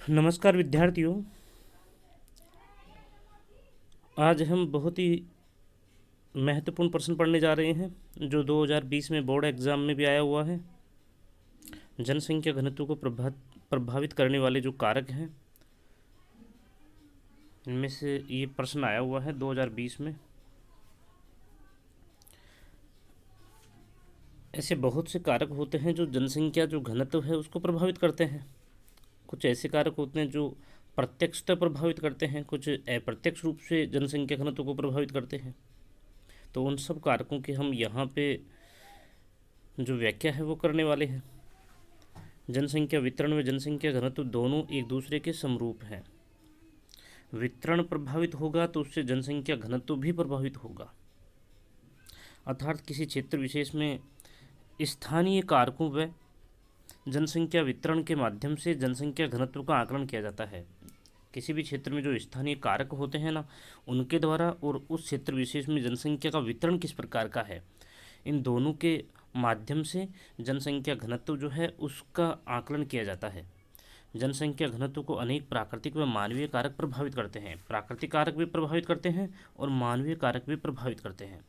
नमस्कार विद्यार्थियों। आज हम बहुत ही महत्वपूर्ण प्रश्न पढ़ने जा रहे हैं जो 2020 में बोर्ड एग्जाम में भी आया हुआ है। जनसंख्या घनत्व को प्रभावित करने वाले जो कारक हैं, इनमें से ये प्रश्न आया हुआ है 2020 में। ऐसे बहुत से कारक होते हैं जो जनसंख्या जो घनत्व है उसको प्रभावित करते हैं। कुछ ऐसे कारक होते हैं जो प्रत्यक्षतः प्रभावित करते हैं, कुछ अप्रत्यक्ष रूप से जनसंख्या घनत्व को प्रभावित करते हैं। तो उन सब कारकों की हम यहाँ पे जो व्याख्या है वो करने वाले हैं। जनसंख्या वितरण व जनसंख्या घनत्व दोनों एक दूसरे के समरूप हैं। वितरण प्रभावित होगा तो उससे जनसंख्या घनत्व भी प्रभावित होगा। अर्थात किसी क्षेत्र विशेष में स्थानीय कारकों व जनसंख्या वितरण के माध्यम से जनसंख्या घनत्व का आकलन किया जाता है। किसी भी क्षेत्र में जो स्थानीय कारक होते हैं ना, उनके द्वारा और उस क्षेत्र विशेष में जनसंख्या का वितरण किस प्रकार का है, इन दोनों के माध्यम से जनसंख्या घनत्व जो है उसका आकलन किया जाता है। जनसंख्या घनत्व को अनेक प्राकृतिक व मानवीय कारक प्रभावित करते हैं। प्राकृतिक कारक भी प्रभावित करते हैं और मानवीय कारक भी प्रभावित करते हैं,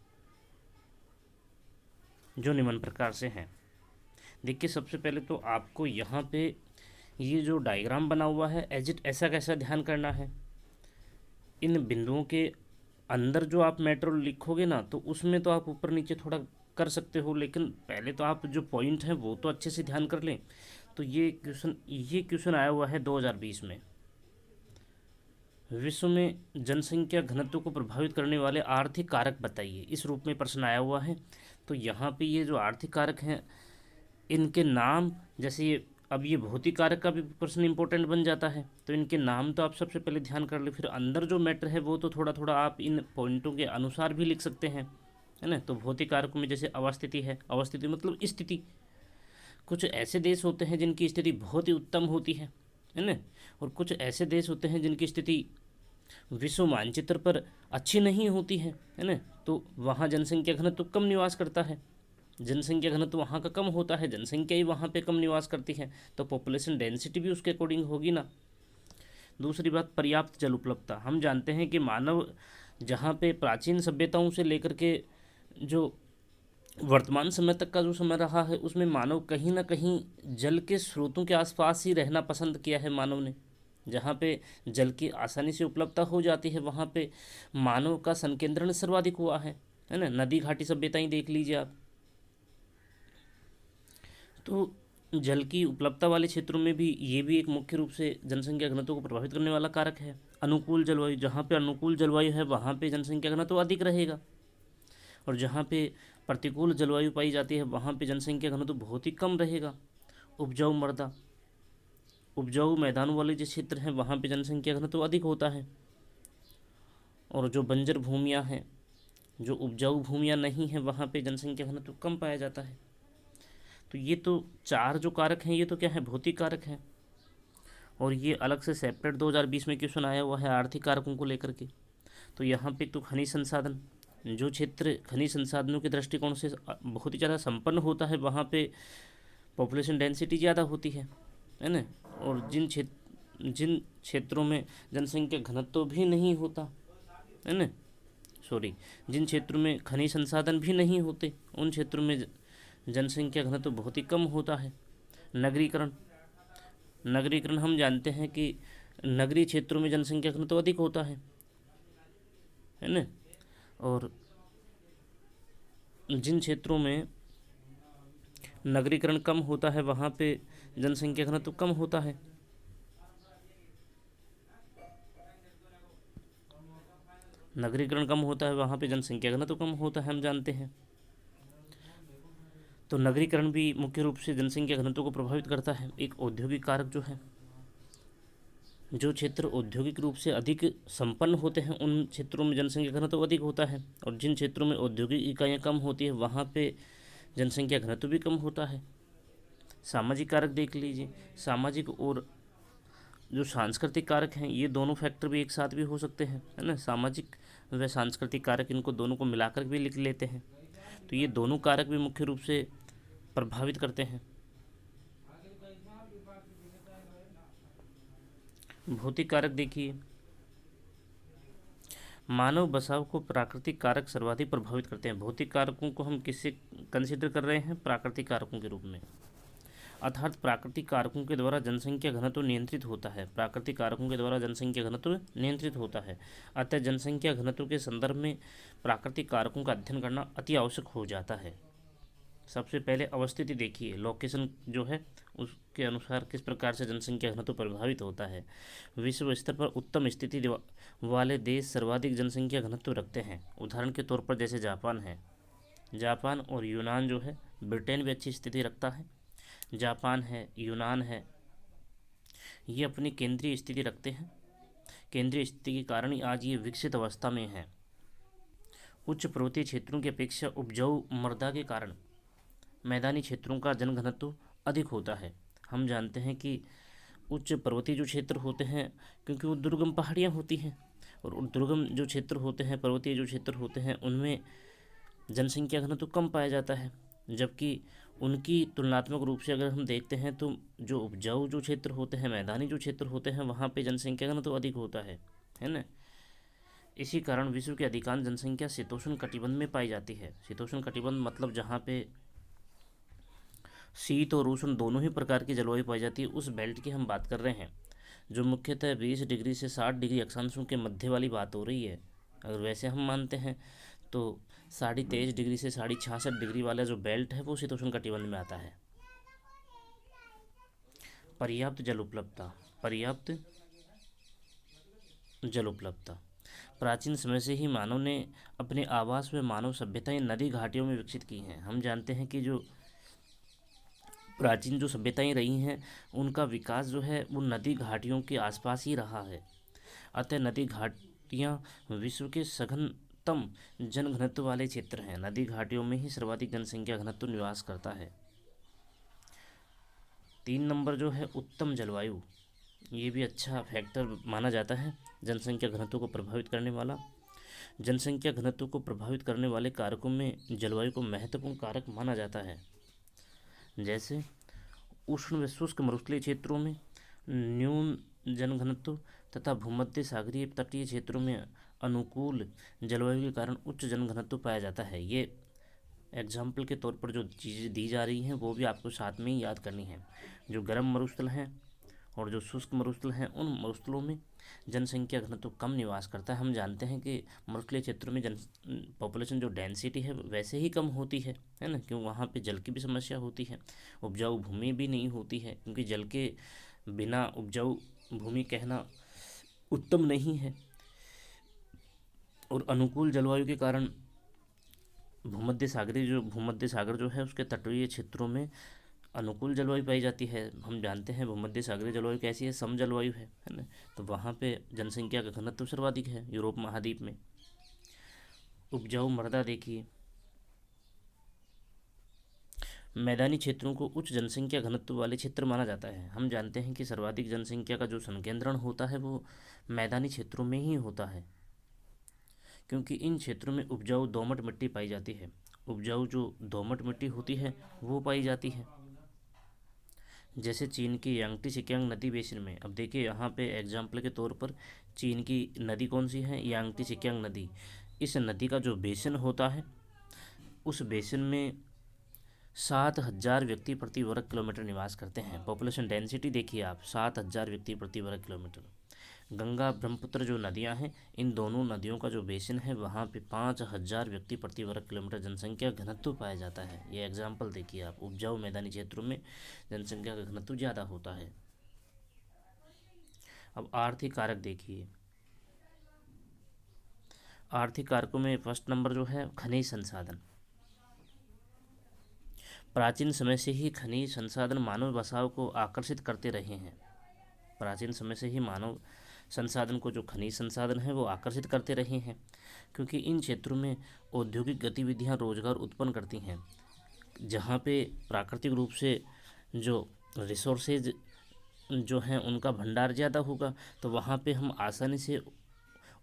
जो निम्न प्रकार से हैं। देखिए, सबसे पहले तो आपको यहाँ पे ये जो डायग्राम बना हुआ है ऐसा कैसा ध्यान करना है। इन बिंदुओं के अंदर जो आप मेट्रो लिखोगे ना, तो उसमें तो आप ऊपर नीचे थोड़ा कर सकते हो, लेकिन पहले तो आप जो पॉइंट हैं वो तो अच्छे से ध्यान कर लें। तो ये क्वेश्चन आया हुआ है 2020 में। विश्व में जनसंख्या घनत्व को प्रभावित करने वाले आर्थिक कारक बताइए, इस रूप में प्रश्न आया हुआ है। तो यहाँ पे ये जो आर्थिक कारक हैं, इनके नाम, जैसे ये अब ये भौतिक कारक का भी प्रश्न इंपॉर्टेंट बन जाता है, तो इनके नाम तो आप सबसे पहले ध्यान कर ले, फिर अंदर जो मैटर है वो तो थोड़ा थोड़ा आप इन पॉइंटों के अनुसार भी लिख सकते हैं, है ना। तो भौतिक कारकों में जैसे अवस्थिति है, अवस्थिति मतलब स्थिति। कुछ ऐसे देश होते हैं जिनकी स्थिति बहुत ही उत्तम होती है ना, और कुछ ऐसे देश होते हैं जिनकी स्थिति विश्व मानचित्र पर अच्छी नहीं होती है ना। तो वहाँ जनसंख्या घनत्व कम निवास करता है, जनसंख्या घनत्व वहाँ का कम होता है, जनसंख्या ही वहाँ पे कम निवास करती है, तो पॉपुलेशन डेंसिटी भी उसके अकॉर्डिंग होगी ना। दूसरी बात, पर्याप्त जल उपलब्धता। हम जानते हैं कि मानव जहाँ पे प्राचीन सभ्यताओं से लेकर के जो वर्तमान समय तक का जो समय रहा है, उसमें मानव कहीं ना कहीं जल के स्रोतों के आसपास ही रहना पसंद किया है मानव ने। जहाँ पे जल की आसानी से उपलब्धता हो जाती है वहाँ पे मानव का संकेंद्रण सर्वाधिक हुआ है ना। नदी घाटी सभ्यताएं देख लीजिए आप। तो जल की उपलब्धता वाले क्षेत्रों में भी ये भी एक मुख्य रूप से जनसंख्या घनत्व को प्रभावित करने वाला कारक है। अनुकूल जलवायु, जहाँ पे अनुकूल जलवायु है वहाँ पे जनसंख्या घनत्व अधिक रहेगा, और जहाँ पे प्रतिकूल जलवायु पाई जाती है वहाँ पे जनसंख्या घनत्व बहुत ही कम रहेगा। उपजाऊ मृदा, उपजाऊ मैदानों वाले जो क्षेत्र हैं वहाँ पे जनसंख्या घनत्व अधिक होता है, और जो बंजर भूमियाँ हैं, जो उपजाऊ भूमियाँ नहीं हैं, वहाँ पे जनसंख्या घनत्व कम पाया जाता है। तो ये तो चार जो कारक हैं ये तो क्या है, भौतिक कारक हैं, और ये अलग से सेपरेट 2020 में क्वेश्चन आया हुआ है आर्थिक कारकों को लेकर के। तो यहाँ पे तो खनिज संसाधन, जो क्षेत्र खनिज संसाधनों के दृष्टिकोण से बहुत ही ज़्यादा संपन्न होता है वहाँ पे पॉपुलेशन डेंसिटी ज़्यादा होती है ना। और जिन क्षेत्रों में जनसंख्या घनत्व भी नहीं होता है ना, जिन क्षेत्रों में खनिज संसाधन भी नहीं होते, उन क्षेत्रों में जनसंख्या घनत्व बहुत ही कम होता है। नगरीकरण, नगरीकरण हम जानते हैं कि नगरीय क्षेत्रों में जनसंख्या घनत्व अधिक होता है ना, और जिन क्षेत्रों में नगरीकरण कम होता है वहाँ पे जनसंख्या घनत्व कम होता है। नगरीकरण कम होता है वहाँ पे जनसंख्या घनत्व कम होता है, हम जानते हैं। तो नगरीकरण भी मुख्य रूप से जनसंख्या घनत्व को प्रभावित करता है। एक औद्योगिक कारक जो है, जो क्षेत्र औद्योगिक रूप से अधिक संपन्न होते हैं उन क्षेत्रों में जनसंख्या घनत्व अधिक होता है, और जिन क्षेत्रों में औद्योगिक इकाइयाँ कम होती है वहाँ पे जनसंख्या घनत्व भी कम होता है। सामाजिक कारक देख लीजिए, सामाजिक और जो सांस्कृतिक कारक हैं ये दोनों फैक्टर भी एक साथ भी हो सकते हैं, है ना। सामाजिक व सांस्कृतिक कारक, इनको दोनों को मिलाकर भी लिख लेते हैं। तो ये दोनों कारक भी मुख्य रूप से प्रभावित करते हैं। भौतिक कारक देखिए, मानव बसाव को प्राकृतिक कारक सर्वाधिक प्रभावित करते हैं। भौतिक कारकों को हम किससे कंसिडर कर रहे हैं? प्राकृतिक कारकों के रूप में। अर्थात प्राकृतिक कारकों के द्वारा जनसंख्या घनत्व नियंत्रित होता है। प्राकृतिक कारकों के द्वारा जनसंख्या घनत्व नियंत्रित होता है। अतः जनसंख्या घनत्व के संदर्भ में प्राकृतिक कारकों का अध्ययन करना अति आवश्यक हो जाता है। सबसे पहले अवस्थिति देखिए, लोकेशन जो है उसके अनुसार किस प्रकार से जनसंख्या घनत्व प्रभावित होता है। विश्व स्तर पर उत्तम स्थिति वाले देश सर्वाधिक जनसंख्या घनत्व रखते हैं। उदाहरण के तौर पर जैसे जापान है, जापान और यूनान जो है, ब्रिटेन भी अच्छी स्थिति रखता है। जापान है, यूनान है, ये अपनी केंद्रीय स्थिति रखते हैं। केंद्रीय स्थिति के कारण ही आज ये विकसित अवस्था में है। उच्च पर्वतीय क्षेत्रों की अपेक्षा उपजाऊ मृदा के कारण मैदानी क्षेत्रों का जनघनत्व अधिक होता है। हम जानते हैं कि उच्च पर्वतीय जो क्षेत्र होते हैं, क्योंकि वो दुर्गम पहाड़ियाँ होती हैं, और दुर्गम जो क्षेत्र होते हैं, पर्वतीय जो क्षेत्र होते हैं, उनमें जनसंख्या घनत्व कम पाया जाता है। जबकि उनकी तुलनात्मक रूप से अगर हम देखते हैं तो जो उपजाऊ जो क्षेत्र होते हैं, मैदानी जो क्षेत्र होते हैं, वहाँ पे जनसंख्या घनत्व अधिक होता है ना। इसी कारण विश्व की अधिकांश जनसंख्या शीतोष्ण कटिबंध में पाई जाती है। शीतोष्ण कटिबंध मतलब जहाँ पे शीत और उष्ण दोनों ही प्रकार की जलवायु पाई जाती है, उस बेल्ट की हम बात कर रहे हैं, जो मुख्यतः 20 डिग्री से 60 डिग्री अक्षांशों के मध्य वाली बात हो रही है। अगर वैसे हम मानते हैं तो 23.5 डिग्री से 66.5 डिग्री वाला जो बेल्ट है वो शीतोष्ण कटिबंध में आता है। पर्याप्त जल उपलब्धता, पर्याप्त जल उपलब्धता। प्राचीन समय से ही मानव ने अपने आवास व मानव सभ्यताएं नदी घाटियों में विकसित की हैं। हम जानते हैं कि जो प्राचीन जो सभ्यताएं रही हैं, उनका विकास जो है वो नदी घाटियों के आसपास ही रहा है। अतः नदी घाटियाँ विश्व के सघनतम जनघनत्व वाले क्षेत्र हैं। नदी घाटियों में ही सर्वाधिक जनसंख्या घनत्व निवास करता है। 3 नंबर जो है उत्तम जलवायु, ये भी अच्छा फैक्टर माना जाता है जनसंख्या घनत्व को प्रभावित करने वाला। जनसंख्या घनत्व को प्रभावित करने वाले कारकों में जलवायु को महत्वपूर्ण कारक माना जाता है। जैसे उष्ण व शुष्क मरुस्थलीय क्षेत्रों में न्यून जनघनत्व तथा भूमध्य सागरीय तटीय क्षेत्रों में अनुकूल जलवायु के कारण उच्च जनघनत्व पाया जाता है। ये एग्जाम्पल के तौर पर जो चीज़ें दी जा रही हैं वो भी आपको साथ में ही याद करनी है। जो गर्म मरुस्थल हैं और जो शुष्क मरुस्थल हैं, उन मरुस्थलों में जनसंख्या घनत्व कम निवास करता है। हम जानते हैं कि मरुस्थलीय क्षेत्रों में पॉपुलेशन जो डेंसिटी है वैसे ही कम होती है ना, क्यों वहाँ पे जल की भी समस्या होती है, उपजाऊ भूमि भी नहीं होती है, क्योंकि जल के बिना उपजाऊ भूमि कहना उत्तम नहीं है। और अनुकूल जलवायु के कारण भूमध्य सागर जो है उसके तटीय क्षेत्रों में अनुकूल जलवायु पाई जाती है। हम जानते हैं भूमध्य सागरीय जलवायु कैसी है, सम जलवायु है ना। तो वहाँ पे जनसंख्या का घनत्व सर्वाधिक है यूरोप महाद्वीप में। उपजाऊ मृदा देखिए, मैदानी क्षेत्रों को उच्च जनसंख्या घनत्व वाले क्षेत्र माना जाता है। हम जानते हैं कि सर्वाधिक जनसंख्या का जो संकेंद्रण होता है वो मैदानी क्षेत्रों में ही होता है, क्योंकि इन क्षेत्रों में उपजाऊ दोमट मिट्टी पाई जाती है। उपजाऊ जो दोमट मिट्टी होती है वो पाई जाती है। जैसे चीन की यांगटी सिकियांग नदी बेसिन में, अब देखिए यहाँ पे एग्जाम्पल के तौर पर चीन की नदी कौन सी है? यांगटी सिकियांग नदी। इस नदी का जो बेसिन होता है, उस बेसिन में 7,000 व्यक्ति प्रति वर्ग किलोमीटर निवास करते हैं। पॉपुलेशन डेंसिटी देखिए आप, 7,000 व्यक्ति प्रति वर्ग किलोमीटर। गंगा ब्रह्मपुत्र जो नदियां हैं, इन दोनों नदियों का जो बेसिन है वहाँ पे 5,000 व्यक्ति प्रति वर्ग किलोमीटर जनसंख्या घनत्व पाया जाता है। ये एग्जाम्पल देखिए आप, उपजाऊ मैदानी क्षेत्रों में जनसंख्या का घनत्व ज़्यादा होता है। अब आर्थिक कारक देखिए, आर्थिक कारकों में फर्स्ट नंबर जो है खनिज संसाधन। प्राचीन समय से ही खनिज संसाधन मानव बसाव को आकर्षित करते रहे हैं। प्राचीन समय से ही मानव संसाधन को, जो खनिज संसाधन है वो आकर्षित करते रहे हैं, क्योंकि इन क्षेत्रों में औद्योगिक गतिविधियां रोजगार उत्पन्न करती हैं। जहाँ पे प्राकृतिक रूप से जो रिसोर्सेज जो हैं उनका भंडार ज़्यादा होगा, तो वहाँ पे हम आसानी से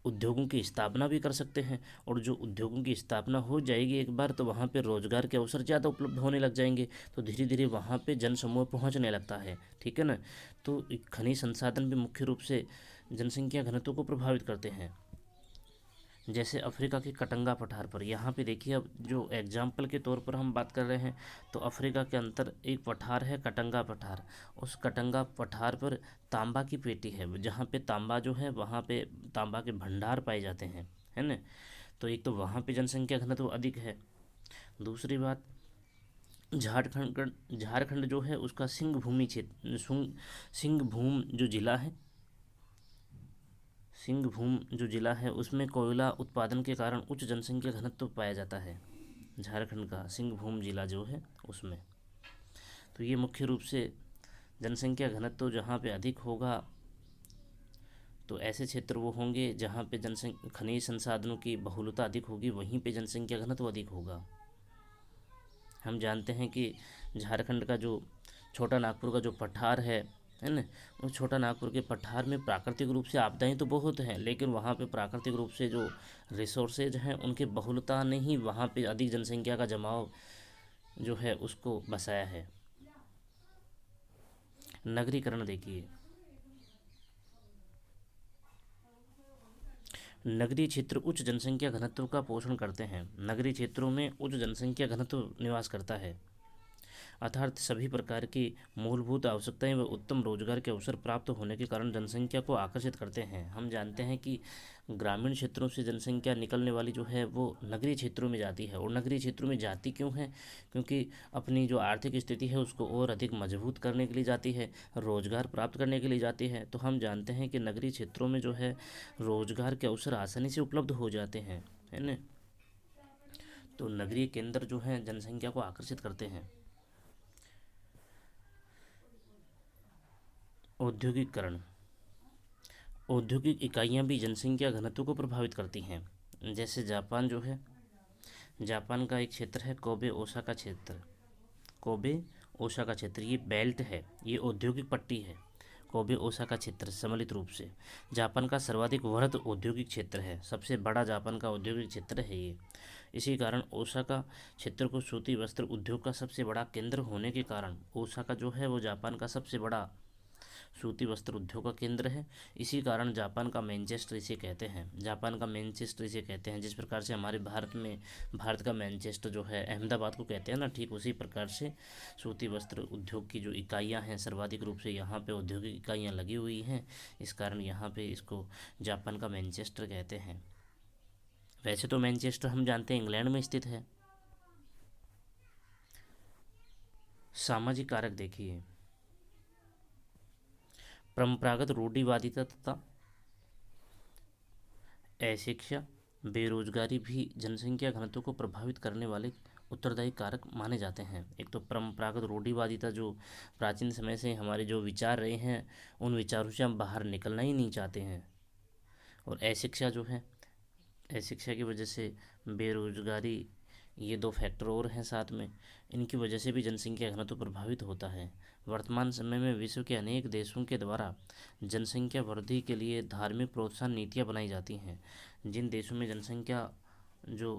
उद्योगों की स्थापना भी कर सकते हैं। और जो उद्योगों की स्थापना हो जाएगी एक बार, तो वहाँ पे रोजगार के अवसर ज़्यादा उपलब्ध होने लग जाएंगे, तो धीरे धीरे वहाँ पे जनसमूह पहुँचने लगता है। ठीक है ना। तो खनिज संसाधन भी मुख्य रूप से जनसंख्या घनत्व को प्रभावित करते हैं। जैसे अफ्रीका के कटंगा पठार पर, यहाँ पे देखिए, अब जो एग्जाम्पल के तौर पर हम बात कर रहे हैं, तो अफ्रीका के अंदर एक पठार है कटंगा पठार। उस कटंगा पठार पर तांबा की पेटी है, जहाँ पे तांबा जो है वहाँ पे तांबा के भंडार पाए जाते हैं, है ना। तो एक तो वहाँ पे जनसंख्या घनत्व अधिक है। दूसरी बात, झारखंड झारखंड जो है उसका सिंहभूमि क्षेत्र, सिंहभूम जो जिला है, सिंहभूम जो जिला है उसमें कोयला उत्पादन के कारण उच्च जनसंख्या घनत्व पाया जाता है। झारखंड का सिंहभूम जिला जो है उसमें, तो ये मुख्य रूप से जनसंख्या घनत्व जहाँ पे अधिक होगा, तो ऐसे क्षेत्र वो होंगे जहाँ पे जनसंख्या खनिज संसाधनों की बहुलता अधिक होगी, वहीं पे जनसंख्या घनत्व अधिक होगा। हम जानते हैं कि झारखंड का जो छोटा नागपुर का जो पठार है ना, उस छोटा नागपुर के पठार में प्राकृतिक रूप से आपदाएं तो बहुत हैं, लेकिन वहाँ पे प्राकृतिक रूप से जो रिसोर्सेज हैं उनकी बहुलता ने ही वहाँ पे अधिक जनसंख्या का जमाव जो है उसको बसाया है। नगरीकरण देखिए, नगरीय क्षेत्र उच्च जनसंख्या घनत्व का पोषण करते हैं। नगरीय क्षेत्रों में उच्च जनसंख्या घनत्व निवास करता है, अर्थात सभी प्रकार की मूलभूत आवश्यकताएं व उत्तम रोजगार के अवसर प्राप्त होने के कारण जनसंख्या को आकर्षित करते हैं। हम जानते हैं कि ग्रामीण क्षेत्रों से जनसंख्या निकलने वाली जो है वो नगरीय क्षेत्रों में जाती है। और नगरीय क्षेत्रों में जाती क्यों है? क्योंकि अपनी जो आर्थिक स्थिति है उसको और अधिक मजबूत करने के लिए जाती है, रोजगार प्राप्त करने के लिए जाती है। तो हम जानते हैं कि नगरीय क्षेत्रों में जो है रोजगार के अवसर आसानी से उपलब्ध हो जाते हैं, है ना। तो नगरीय केंद्र जो है जनसंख्या को आकर्षित करते हैं। औद्योगिकरण, औद्योगिक इकाइयाँ भी जनसंख्या घनत्व को प्रभावित करती हैं। जैसे जापान जो है, जापान का एक क्षेत्र है कोबे ओसाका क्षेत्र। कोबे ओसाका क्षेत्र ये बेल्ट है, ये औद्योगिक पट्टी है। कोबे ओसाका क्षेत्र सम्मिलित रूप से जापान का सर्वाधिक वृहद औद्योगिक क्षेत्र है, सबसे बड़ा जापान का औद्योगिक क्षेत्र है ये। इसी कारण ओसाका क्षेत्र को सूती वस्त्र उद्योग का सबसे बड़ा केंद्र होने के कारण ओसाका जो है वो जापान का सबसे बड़ा सूती वस्त्र उद्योग का केंद्र है। इसी कारण जापान का मैनचेस्टर इसे कहते हैं, जापान का मैनचेस्टर इसे कहते हैं। जिस प्रकार से हमारे भारत में भारत का मैनचेस्टर जो है अहमदाबाद को कहते हैं ना, ठीक उसी प्रकार से सूती वस्त्र उद्योग की जो इकाइयाँ हैं सर्वाधिक रूप से यहाँ पे औद्योगिक इकाइयाँ लगी हुई हैं, इस कारण यहाँ पे इसको जापान का मैनचेस्टर कहते हैं। वैसे तो मैनचेस्टर हम जानते हैं इंग्लैंड में स्थित है। सामाजिक कारक देखिए, परंपरागत रूढ़िवादिता तथा अशिक्षा बेरोजगारी भी जनसंख्या घनत्व को प्रभावित करने वाले उत्तरदायी कारक माने जाते हैं। एक तो परंपरागत रूढ़िवादिता, जो प्राचीन समय से हमारे जो विचार रहे हैं उन विचारों से हम बाहर निकलना ही नहीं चाहते हैं। और अशिक्षा जो है, अशिक्षा की वजह से बेरोजगारी, ये दो फैक्टर और हैं साथ में, इनकी वजह से भी जनसंख्या घनत्व प्रभावित होता है। वर्तमान समय में विश्व के अनेक देशों के द्वारा जनसंख्या वृद्धि के लिए धार्मिक प्रोत्साहन नीतियाँ बनाई जाती हैं। जिन देशों में जनसंख्या जो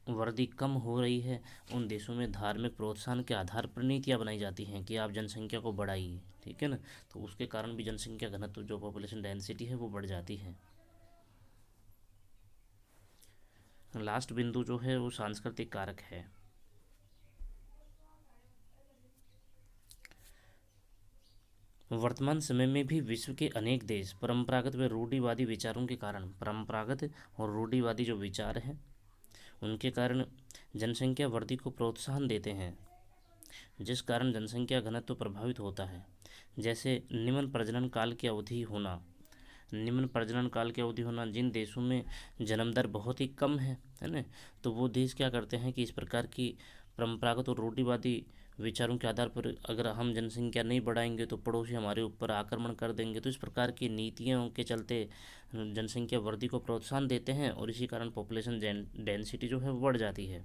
वृद्धि कम हो रही है उन देशों में धार्मिक प्रोत्साहन के आधार पर नीतियाँ बनाई जाती हैं कि आप जनसंख्या को बढ़ाइए, ठीक है ना। तो उसके कारण भी जनसंख्या घनत्व जो पॉपुलेशन डेंसिटी है वो बढ़ जाती है। लास्ट बिंदु जो है वो सांस्कृतिक कारक है। वर्तमान समय में भी विश्व के अनेक देश परंपरागत व रूढ़िवादी विचारों के कारण, परंपरागत और रूढ़िवादी जो विचार हैं उनके कारण जनसंख्या वृद्धि को प्रोत्साहन देते हैं, जिस कारण जनसंख्या घनत्व प्रभावित होता है। जैसे निम्न प्रजनन काल की अवधि होना, निम्न प्रजनन काल की अवधि होना, जिन देशों में जन्म दर बहुत ही कम है ना, तो वो देश क्या करते हैं कि इस प्रकार की परंपरागत और रूढ़िवादी विचारों के आधार पर अगर हम जनसंख्या नहीं बढ़ाएंगे तो पड़ोसी हमारे ऊपर आक्रमण कर देंगे। तो इस प्रकार की नीतियों के चलते जनसंख्या वृद्धि को प्रोत्साहन देते हैं और इसी कारण पॉपुलेशन डेंसिटी जो है वो बढ़ जाती है।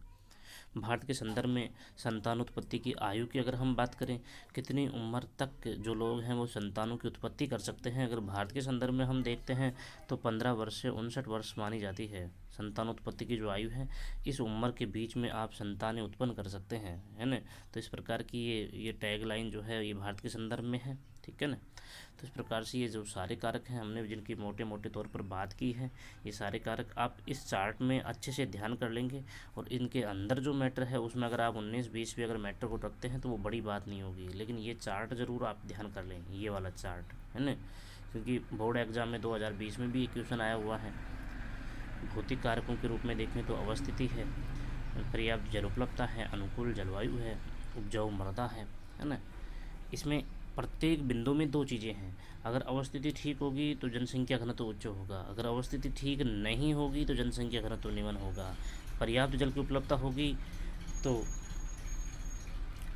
भारत के संदर्भ में संतान उत्पत्ति की आयु की अगर हम बात करें, कितनी उम्र तक जो लोग हैं वो संतानों की उत्पत्ति कर सकते हैं, अगर भारत के संदर्भ में हम देखते हैं तो 15 वर्ष से 59 वर्ष मानी जाती है संतान उत्पत्ति की जो आयु है। इस उम्र के बीच में आप संतानें उत्पन्न कर सकते हैं, है ना। तो इस प्रकार की ये टैगलाइन जो है ये भारत के संदर्भ में है, ठीक है ना। तो इस प्रकार से ये जो सारे कारक हैं हमने जिनकी मोटे मोटे तौर पर बात की है, ये सारे कारक आप इस चार्ट में अच्छे से ध्यान कर लेंगे। और इनके अंदर जो मैटर है उसमें अगर आप 19-20 भी अगर मैटर को रखते हैं तो वो बड़ी बात नहीं होगी, लेकिन ये चार्ट ज़रूर आप ध्यान कर लें, ये वाला चार्ट, है ना। क्योंकि बोर्ड एग्ज़ाम में 2020 में भी एक क्वेश्चन आया हुआ है। भौतिक कारकों के रूप में देखें तो अवस्थिति है, पर्याप्त जल उपलब्धता है, अनुकूल जलवायु है, उपजाऊ मृदा है ना। इसमें प्रत्येक बिंदु में दो चीज़ें हैं, अगर अवस्थिति ठीक होगी तो जनसंख्या घनत्व उच्च होगा, अगर अवस्थिति ठीक नहीं होगी तो जनसंख्या घनत्व निम्न होगा। पर्याप्त जल की उपलब्धता होगी तो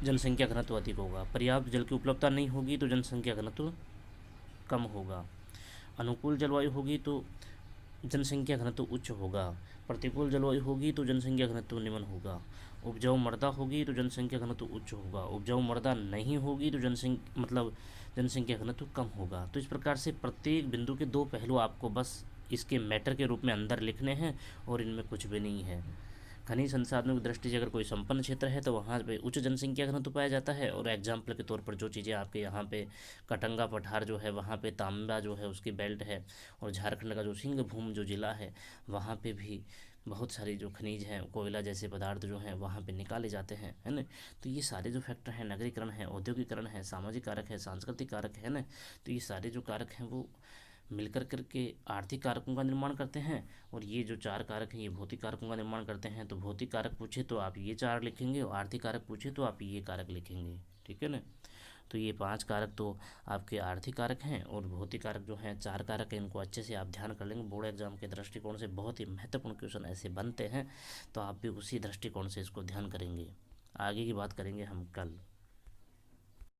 जनसंख्या घनत्व अधिक होगा, पर्याप्त जल की उपलब्धता नहीं होगी तो जनसंख्या घनत्व कम होगा। अनुकूल जलवायु होगी तो जनसंख्या घनत्व उच्च होगा, प्रतिकूल जलवायु होगी तो जनसंख्या घनत्व निम्न होगा। उपजाऊ मृदा होगी तो जनसंख्या घनत्व उच्च होगा, उपजाऊ मृदा नहीं होगी तो जनसंख्या घनत्व कम होगा। तो इस प्रकार से प्रत्येक बिंदु के दो पहलू आपको बस इसके मैटर के रूप में अंदर लिखने हैं और इनमें कुछ भी नहीं है। खनिज संसाधनों की दृष्टि से अगर कोई संपन्न क्षेत्र है तो वहाँ पे उच्च जनसंख्या घनत्व पाया जाता है। और एग्जाम्पल के तौर पर जो चीज़ें आपके यहाँ पे कटंगा पठार जो है वहाँ पे तांबा जो है उसकी बेल्ट है, और झारखंड का जो सिंहभूम जो ज़िला है वहाँ पे भी बहुत सारी जो खनिज हैं, कोयला जैसे पदार्थ जो हैं वहाँ पे निकाले जाते हैं, है ना। तो ये सारे जो फैक्टर हैं, नगरीकरण है, औद्योगिकरण है, सामाजिक कारक है, सांस्कृतिक कारक है ना। तो ये सारे जो कारक हैं वो मिलकर करके आर्थिक कारकों का निर्माण करते हैं। और ये जो चार कारक हैं ये भौतिक कारकों का निर्माण करते हैं। तो भौतिक कारक पूछे तो आप ये चार लिखेंगे और आर्थिक कारक पूछे तो आप ये कारक लिखेंगे, ठीक है ना। तो ये 5 कारक तो आपके आर्थिक कारक हैं, और भौतिक कारक जो हैं 4 कारक हैं, इनको अच्छे से आप ध्यान कर लेंगे। बोर्ड एग्जाम के दृष्टिकोण से बहुत ही महत्वपूर्ण क्वेश्चन ऐसे बनते हैं, तो आप भी उसी दृष्टिकोण से इसको ध्यान करेंगे। आगे की बात करेंगे हम कल।